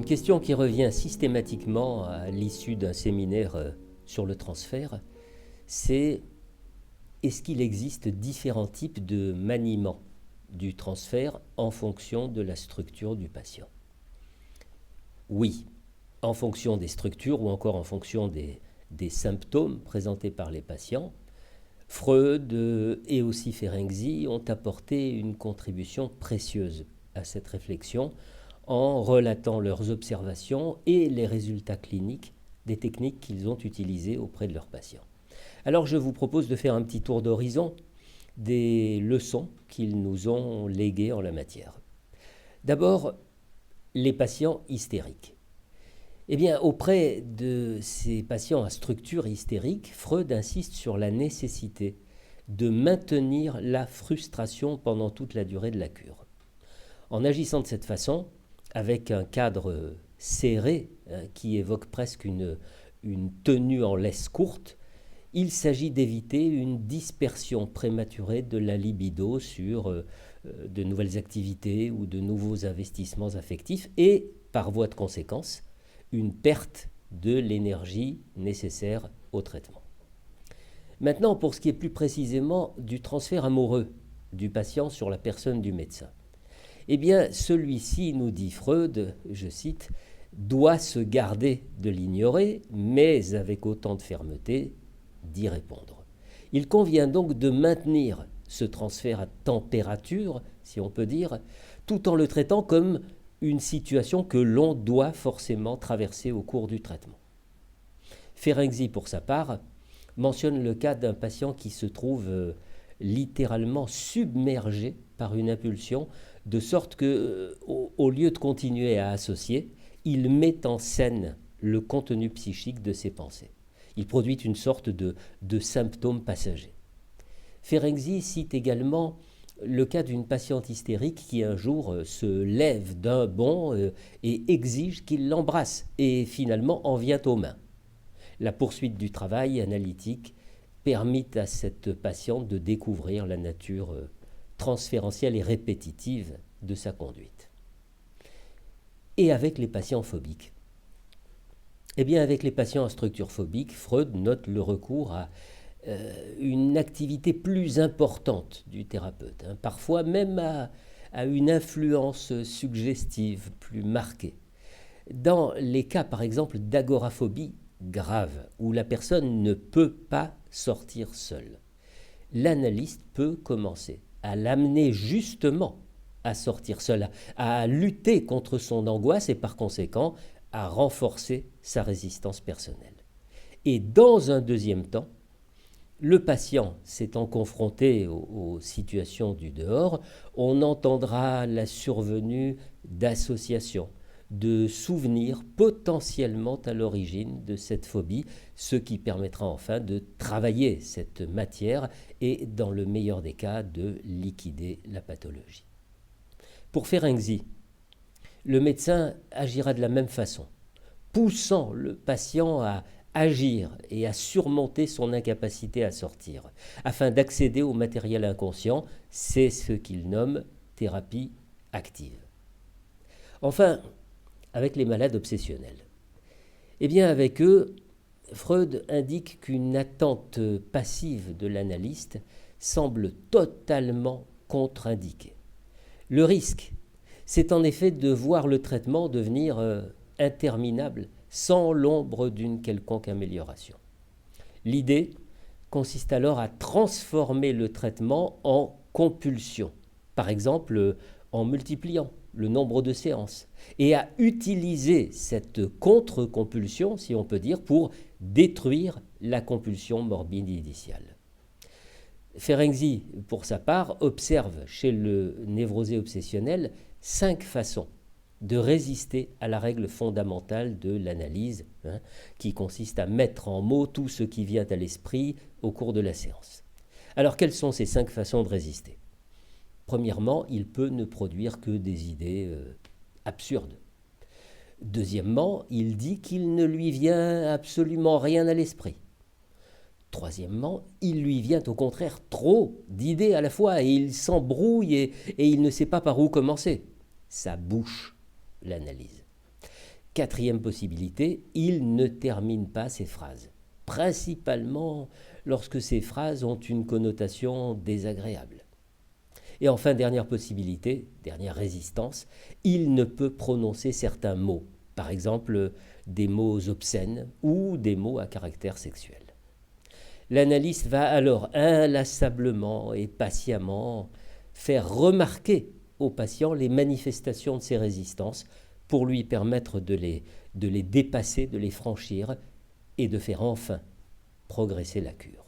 question qui revient systématiquement à l'issue d'un séminaire sur le transfert, c'est est-ce qu'il existe différents types de maniement du transfert en fonction de la structure du patient? Oui, en fonction des structures ou encore en fonction des symptômes présentés par les patients, Freud et aussi Ferenczi ont apporté une contribution précieuse à cette réflexion en relatant leurs observations et les résultats cliniques des techniques qu'ils ont utilisées auprès de leurs patients. Alors je vous propose de faire un petit tour d'horizon des leçons qu'ils nous ont léguées en la matière. D'abord, les patients hystériques. Eh bien, auprès de ces patients à structure hystérique, Freud insiste sur la nécessité de maintenir la frustration pendant toute la durée de la cure. En agissant de cette façon, avec un cadre serré qui évoque presque une tenue en laisse courte, il s'agit d'éviter une dispersion prématurée de la libido sur de nouvelles activités ou de nouveaux investissements affectifs et, par voie de conséquence, une perte de l'énergie nécessaire au traitement. Maintenant, pour ce qui est plus précisément du transfert amoureux du patient sur la personne du médecin, eh bien, celui-ci, nous dit Freud, je cite, doit se garder de l'ignorer, mais avec autant de fermeté d'y répondre. Il convient donc de maintenir ce transfert à température, si on peut dire, tout en le traitant comme une situation que l'on doit forcément traverser au cours du traitement. Ferenczi, pour sa part, mentionne le cas d'un patient qui se trouve littéralement submergé par une impulsion, de sorte que, au lieu de continuer à associer, il met en scène le contenu psychique de ses pensées. Il produit une sorte de symptôme passager. Ferenczi cite également le cas d'une patiente hystérique qui un jour se lève d'un bond et exige qu'il l'embrasse et finalement en vient aux mains. La poursuite du travail analytique permit à cette patiente de découvrir la nature transférentielle et répétitive de sa conduite. Et avec les patients phobiques? Eh bien, avec les patients à structure phobique, Freud note le recours à une activité plus importante du thérapeute, parfois même à une influence suggestive plus marquée. Dans les cas, par exemple, d'agoraphobie grave, où la personne ne peut pas sortir seule, l'analyste peut commencer à l'amener justement à sortir seule, à lutter contre son angoisse et par conséquent à renforcer sa résistance personnelle. Et dans un deuxième temps, le patient s'étant confronté aux situations du dehors, on entendra la survenue d'associations, de souvenirs potentiellement à l'origine de cette phobie, ce qui permettra enfin de travailler cette matière et, dans le meilleur des cas, de liquider la pathologie. Pour Ferenczi, le médecin agira de la même façon, poussant le patient à agir et à surmonter son incapacité à sortir, afin d'accéder au matériel inconscient. C'est ce qu'il nomme thérapie active. Enfin, avec les malades obsessionnels, eh bien avec eux, Freud indique qu'une attente passive de l'analyste semble totalement contre-indiquée. Le risque, c'est en effet de voir le traitement devenir interminable sans l'ombre d'une quelconque amélioration. L'idée consiste alors à transformer le traitement en compulsion, par exemple en multipliant le nombre de séances, et à utiliser cette contre-compulsion, si on peut dire, pour détruire la compulsion morbide initiale. Ferenczi, pour sa part, observe chez le névrosé obsessionnel 5 façons de résister à la règle fondamentale de l'analyse, qui consiste à mettre en mots tout ce qui vient à l'esprit au cours de la séance. Alors, quelles sont ces 5 façons de résister? Premièrement, il peut ne produire que des idées absurdes. Deuxièmement, il dit qu'il ne lui vient absolument rien à l'esprit. Troisièmement, il lui vient au contraire trop d'idées à la fois et il s'embrouille et il ne sait pas par où commencer. Ça bouche l'analyse. Quatrième possibilité, il ne termine pas ses phrases, principalement lorsque ces phrases ont une connotation désagréable. Et enfin, dernière possibilité, dernière résistance, il ne peut prononcer certains mots, par exemple des mots obscènes ou des mots à caractère sexuel. L'analyste va alors inlassablement et patiemment faire remarquer au patient les manifestations de ces résistances pour lui permettre de les dépasser, de les franchir et de faire enfin progresser la cure.